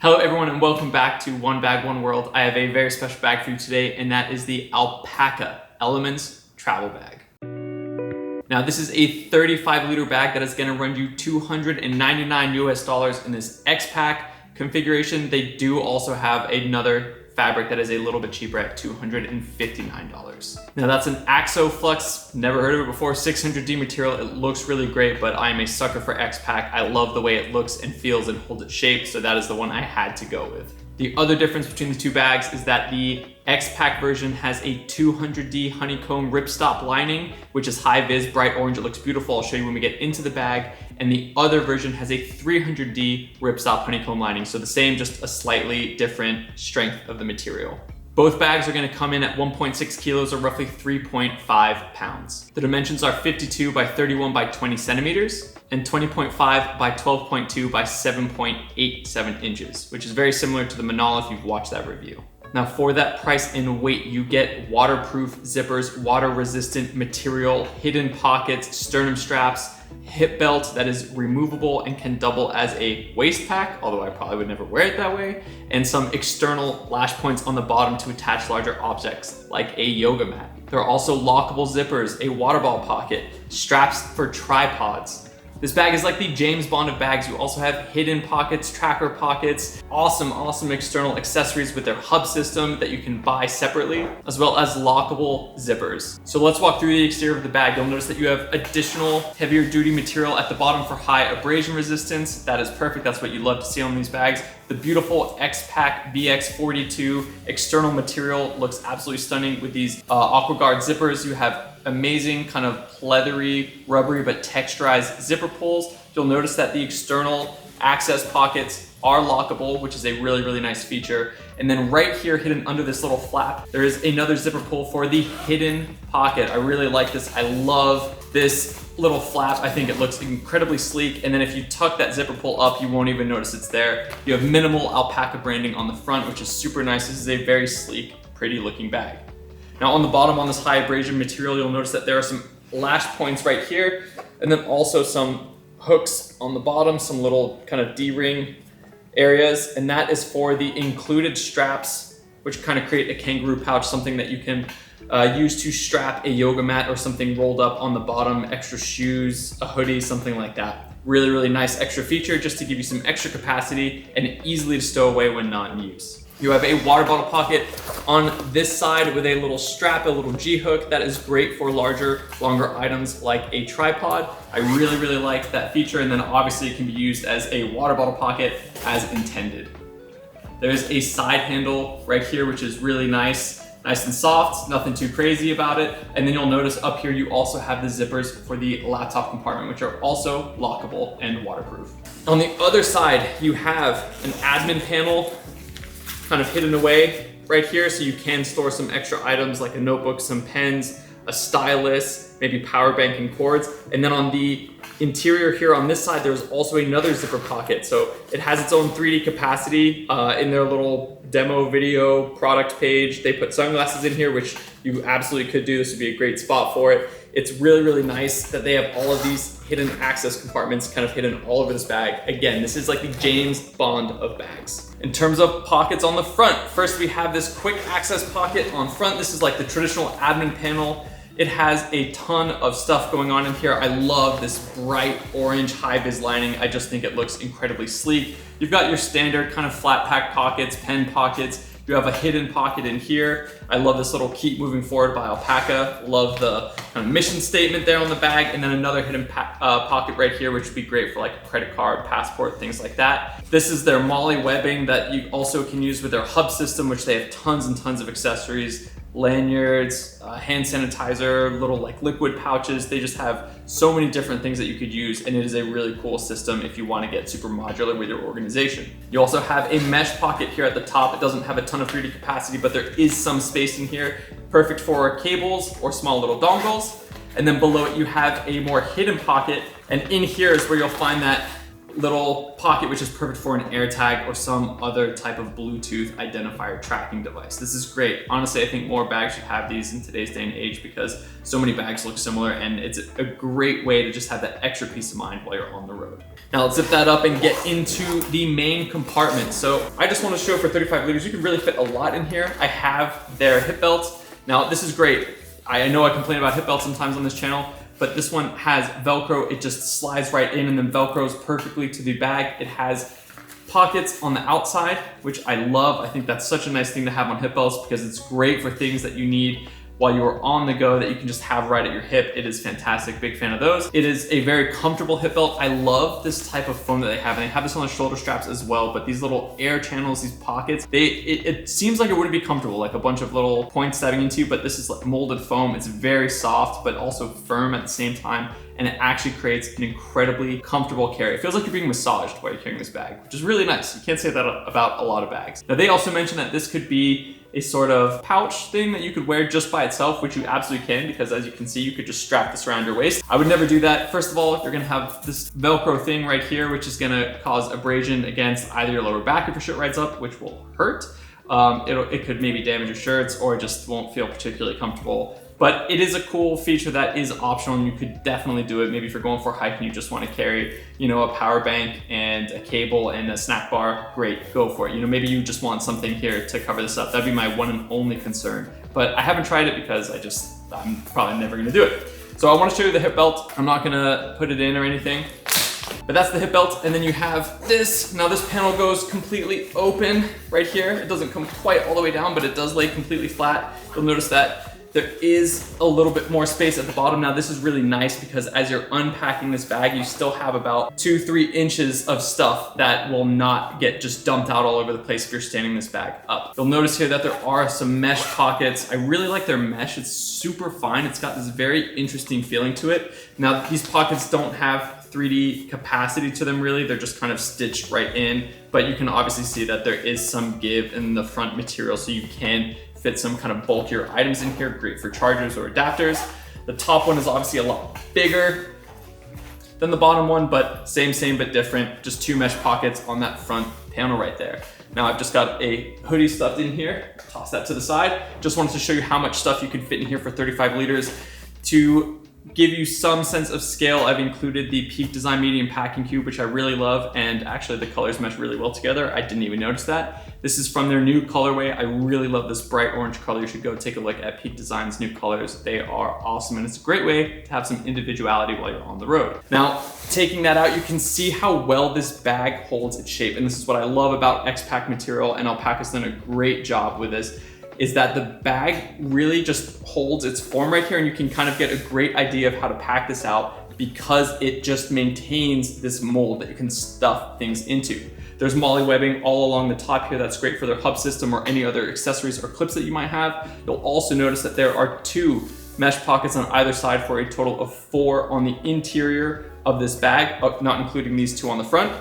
Hello everyone and welcome back to One Bag, One World. I have a very special bag for you today, and that is the Alpaka Elements travel bag. Now this is a 35-liter bag that is going to run you $299 US in this X-Pack configuration. They do also have another fabric that is a little bit cheaper at $259. Now that's an AxoFlux, never heard of it before, 600D material. It looks really great, but I'm a sucker for X-Pack. I love the way it looks and feels and holds its shape, so that is the one I had to go with. The other difference between the two bags is that the X-Pack version has a 200D honeycomb ripstop lining, which is high vis, bright orange. It looks beautiful. I'll show you when we get into the bag. And the other version has a 300D ripstop honeycomb lining. So the same, just a slightly different strength of the material. Both bags are gonna come in at 1.6 kilos or roughly 3.5 pounds. The dimensions are 52 by 31 by 20 centimeters and 20.5 by 12.2 by 7.87 inches, which is very similar to the Manal if you've watched that review. Now for that price and weight, you get waterproof zippers, water resistant material, hidden pockets, sternum straps, hip belt that is removable and can double as a waist pack, although I probably would never wear it that way, and some external lash points on the bottom to attach larger objects like a yoga mat. There are also lockable zippers, a water bottle pocket, straps for tripods. This bag is like the James Bond of bags. You also have hidden pockets, tracker pockets, awesome external accessories with their hub system that you can buy separately, as well as lockable zippers. So let's walk through the exterior of the bag. You'll notice that you have additional heavier duty material at the bottom for high abrasion resistance. That is perfect. That's what you love to see on these bags. The beautiful X-Pack BX42 external material looks absolutely stunning with these AquaGuard zippers. You have amazing kind of leathery, rubbery, but texturized zipper pulls. You'll notice that the external access pockets are lockable, which is a really nice feature. And then right here, hidden under this little flap, there is another zipper pull for the hidden pocket. I really like this. I love this little flap. I think it looks incredibly sleek. And then if you tuck that zipper pull up, you won't even notice it's there. You have minimal Alpaka branding on the front, which is super nice. This is a very sleek, pretty looking bag. Now on the bottom on this high abrasion material, you'll notice that there are some lash points right here, and then also some hooks on the bottom, some little kind of D-ring areas, and that is for the included straps, which kind of create a kangaroo pouch, something that you can use to strap a yoga mat or something rolled up on the bottom, extra shoes, a hoodie, something like that. Really nice extra feature just to give you some extra capacity and easily to stow away when not in use. You have a water bottle pocket on this side with a little strap, a little G-hook that is great for larger, longer items like a tripod. I really like that feature, and then obviously it can be used as a water bottle pocket as intended. There's a side handle right here, which is really nice and soft, nothing too crazy about it. And then you'll notice up here you also have the zippers for the laptop compartment, which are also lockable and waterproof. On the other side, you have an admin panel kind of hidden away right here, so you can store some extra items like a notebook, some pens, a stylus, maybe power bank and cords. And then on the interior here on this side, there's also another zipper pocket. So it has its own 3D capacity. In their little demo video product page, they put sunglasses in here, which you absolutely could do. This would be a great spot for it. It's really nice that they have all of these hidden access compartments kind of hidden all over this bag. Again, this is like the James Bond of bags. In terms of pockets on the front, first we have this quick access pocket on front. This is like the traditional admin panel. It has a ton of stuff going on in here. I love this bright orange high vis lining. I just think it looks incredibly sleek. You've got your standard kind of flat pack pockets, pen pockets. You have a hidden pocket in here. I love this little keep moving forward by Alpaka. Love the kind of mission statement there on the bag, and then another hidden pocket right here, which would be great for like a credit card, passport, things like that. This is their Molly webbing that you also can use with their hub system, which they have tons and tons of accessories, lanyards, hand sanitizer, little like liquid pouches. They just have so many different things that you could use, and it is a really cool system if you want to get super modular with your organization. You also have a mesh pocket here at the top. It doesn't have a ton of 3D capacity, but there is some space in here, perfect for cables or small little dongles. And then below it, you have a more hidden pocket, and in here is where you'll find that little pocket, which is perfect for an AirTag or some other type of Bluetooth identifier tracking device. This is great. Honestly, I think more bags should have these in today's day and age because so many bags look similar, and it's a great way to just have that extra peace of mind while you're on the road. Now let's zip that up and get into the main compartment. So I just want to show for 35 liters, you can really fit a lot in here. I have their hip belts. Now this is great. I know I complain about hip belts sometimes on this channel, but this one has Velcro. It just slides right in and then Velcros perfectly to the bag. It has pockets on the outside, which I love. I think that's such a nice thing to have on hip belts because it's great for things that you need while you are on the go that you can just have right at your hip. It is fantastic, big fan of those. It is a very comfortable hip belt. I love this type of foam that they have, and they have this on the shoulder straps as well, but these little air channels, these pockets, it seems like it wouldn't be comfortable, like a bunch of little points stabbing into you, but this is like molded foam. It's very soft, but also firm at the same time, and it actually creates an incredibly comfortable carry. It feels like you're being massaged while you're carrying this bag, which is really nice. You can't say that about a lot of bags. Now, they also mentioned that this could be a sort of pouch thing that you could wear just by itself, which you absolutely can, because as you can see, you could just strap this around your waist. I would never do that. First of all, you're gonna have this Velcro thing right here, which is gonna cause abrasion against either your lower back if your shirt rides up, which will hurt. It could maybe damage your shirts or just won't feel particularly comfortable. But it is a cool feature that is optional, and you could definitely do it. Maybe if you're going for a hike and you just want to carry, a power bank and a cable and a snack bar, great, go for it. Maybe you just want something here to cover this up. That'd be my one and only concern. But I haven't tried it because I'm probably never gonna do it. So I want to show you the hip belt. I'm not gonna put it in or anything, but that's the hip belt. And then you have this. Now this panel goes completely open right here. It doesn't come quite all the way down, but it does lay completely flat. You'll notice that there is a little bit more space at the bottom. Now this is really nice because as you're unpacking this bag, you still have about 2-3 inches of stuff that will not get just dumped out all over the place if you're standing this bag up. You'll notice here that there are some mesh pockets. I really like their mesh. It's super fine. It's got this very interesting feeling to it. Now these pockets don't have 3D capacity to them really. They're just kind of stitched right in, but you can obviously see that there is some give in the front material, so you can fit some kind of bulkier items in here, great for chargers or adapters. The top one is obviously a lot bigger than the bottom one, but same but different. Just 2 mesh pockets on that front panel right there. Now I've just got a hoodie stuffed in here, toss that to the side. Just wanted to show you how much stuff you can fit in here for 35 liters. To give you some sense of scale, I've included the Peak Design Medium Packing Cube, which I really love, and actually the colors mesh really well together. I didn't even notice that. This is from their new colorway. I really love this bright orange color. You should go take a look at Peak Design's new colors. They are awesome, and it's a great way to have some individuality while you're on the road. Now, taking that out, you can see how well this bag holds its shape, and this is what I love about X-Pack material, and Alpaka's done a great job with this, is that the bag really just holds its form right here, and you can kind of get a great idea of how to pack this out because it just maintains this mold that you can stuff things into. There's MOLLE webbing all along the top here. That's great for their hub system or any other accessories or clips that you might have. You'll also notice that there are 2 mesh pockets on either side for a total of 4 on the interior of this bag, not including these 2 on the front.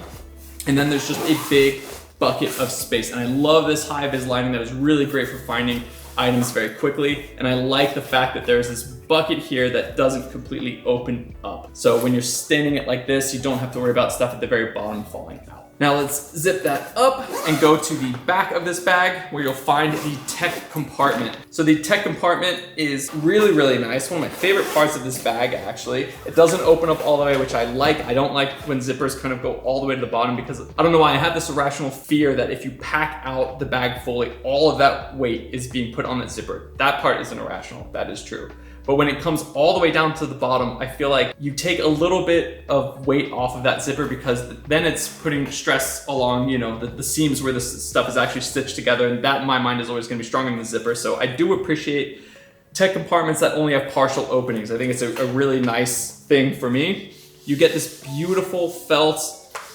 And then there's just a big bucket of space. And I love this high-vis lining that is really great for finding items very quickly. And I like the fact that there's this bucket here that doesn't completely open up. So when you're standing it like this, you don't have to worry about stuff at the very bottom falling out. Now let's zip that up and go to the back of this bag where you'll find the tech compartment. So the tech compartment is really nice. One of my favorite parts of this bag, actually. It doesn't open up all the way, which I like. I don't like when zippers kind of go all the way to the bottom because I don't know why. I have this irrational fear that if you pack out the bag fully, all of that weight is being put on that zipper. That part isn't irrational, that is true. But when it comes all the way down to the bottom, I feel like you take a little bit of weight off of that zipper because then it's putting stress along, the seams where this stuff is actually stitched together. And that in my mind is always gonna be stronger than the zipper. So I do appreciate tech compartments that only have partial openings. I think it's a really nice thing for me. You get this beautiful felt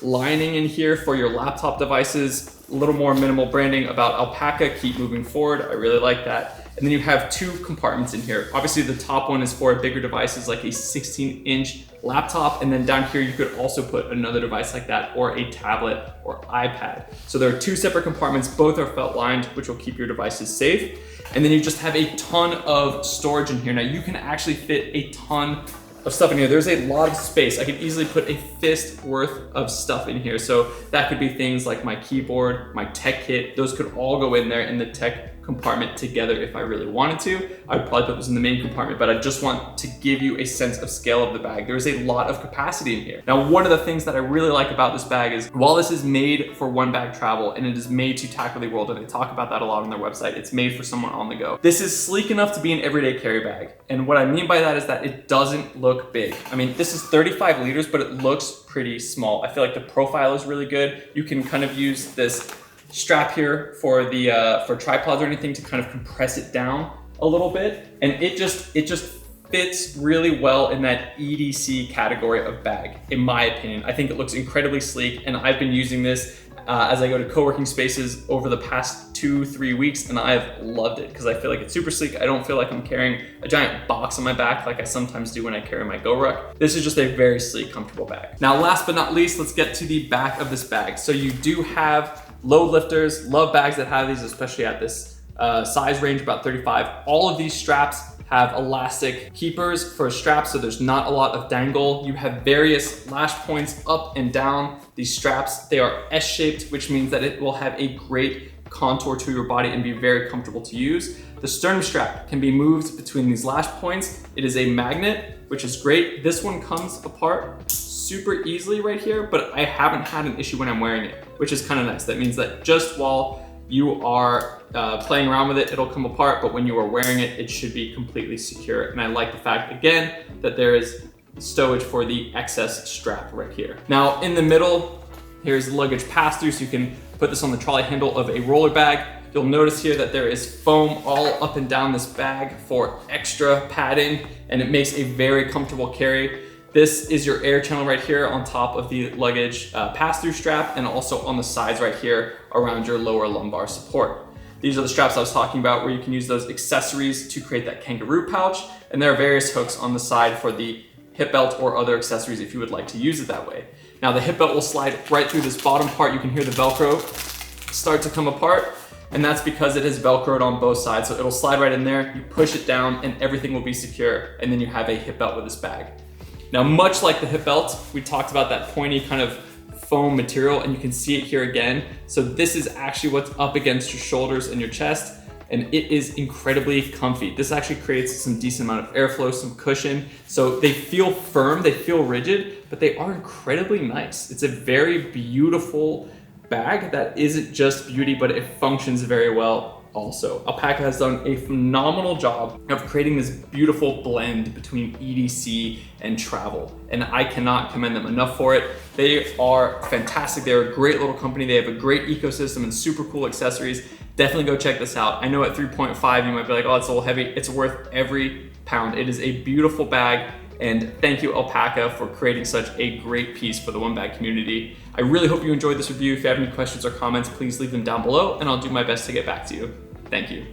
lining in here for your laptop devices, a little more minimal branding about Alpaka, keep moving forward. I really like that. And then you have 2 compartments in here. Obviously the top one is for bigger devices like a 16-inch laptop. And then down here, you could also put another device like that or a tablet or iPad. So there are 2 separate compartments. Both are felt lined, which will keep your devices safe. And then you just have a ton of storage in here. Now you can actually fit a ton of stuff in here. There's a lot of space. I could easily put a fist worth of stuff in here. So that could be things like my keyboard, my tech kit, those could all go in there in the tech compartment together if I really wanted to. I'd probably put this in the main compartment, but I just want to give you a sense of scale of the bag. There's a lot of capacity in here. Now, one of the things that I really like about this bag is while this is made for one bag travel and it is made to tackle the world, and they talk about that a lot on their website, it's made for someone on the go. This is sleek enough to be an everyday carry bag. And what I mean by that is that it doesn't look big. I mean, this is 35 liters, but it looks pretty small. I feel like the profile is really good. You can kind of use this strap here for the for tripods or anything to kind of compress it down a little bit, and it just fits really well in that EDC category of bag, in my opinion. I think it looks incredibly sleek, and I've been using this as I go to co-working spaces over the past 2-3 weeks, and I've loved it because I feel like it's super sleek. I don't feel like I'm carrying a giant box on my back like I sometimes do when I carry my GoRuck. This is just a very sleek, comfortable bag. Now, last but not least, let's get to the back of this bag. So you do have load lifters. Love bags that have these, especially at this size range, about 35. All of these straps have elastic keepers for straps, so there's not a lot of dangle. You have various lash points up and down these straps. They are S-shaped, which means that it will have a great contour to your body and be very comfortable to use. The sternum strap can be moved between these lash points. It is a magnet, which is great. This one comes apart super easily right here, but I haven't had an issue when I'm wearing it, which is kind of nice. That means that just while you are playing around with it, it'll come apart, but when you are wearing it, it should be completely secure. And I like the fact, again, that there is stowage for the excess strap right here. Now, in the middle, here's the luggage pass-through, so you can put this on the trolley handle of a roller bag. You'll notice here that there is foam all up and down this bag for extra padding, and it makes a very comfortable carry. This is your air channel right here on top of the luggage pass-through strap, and also on the sides right here around your lower lumbar support. These are the straps I was talking about, where you can use those accessories to create that kangaroo pouch, and there are various hooks on the side for the hip belt or other accessories if you would like to use it that way. Now, the hip belt will slide right through this bottom part. You can hear the Velcro start to come apart, and that's because it is Velcroed on both sides. So it'll slide right in there, you push it down, and everything will be secure, and then you have a hip belt with this bag. Now, much like the hip belt, we talked about that pointy kind of foam material, and you can see it here again. So this is actually what's up against your shoulders and your chest, and it is incredibly comfy. This actually creates some decent amount of airflow, some cushion. So they feel firm, they feel rigid, but they are incredibly nice. It's a very beautiful bag that isn't just beauty, but it functions very well also. Alpaka has done a phenomenal job of creating this beautiful blend between EDC and travel, and I cannot commend them enough for it. They are fantastic. They're a great little company. They have a great ecosystem and super cool accessories. Definitely go check this out. I know at 3.5 you might be like, oh, it's a little heavy. It's worth every pound. It is a beautiful bag, and thank you, Alpaka, for creating such a great piece for the One Bag community. I really hope you enjoyed this review. If you have any questions or comments, please leave them down below, and I'll do my best to get back to you. Thank you.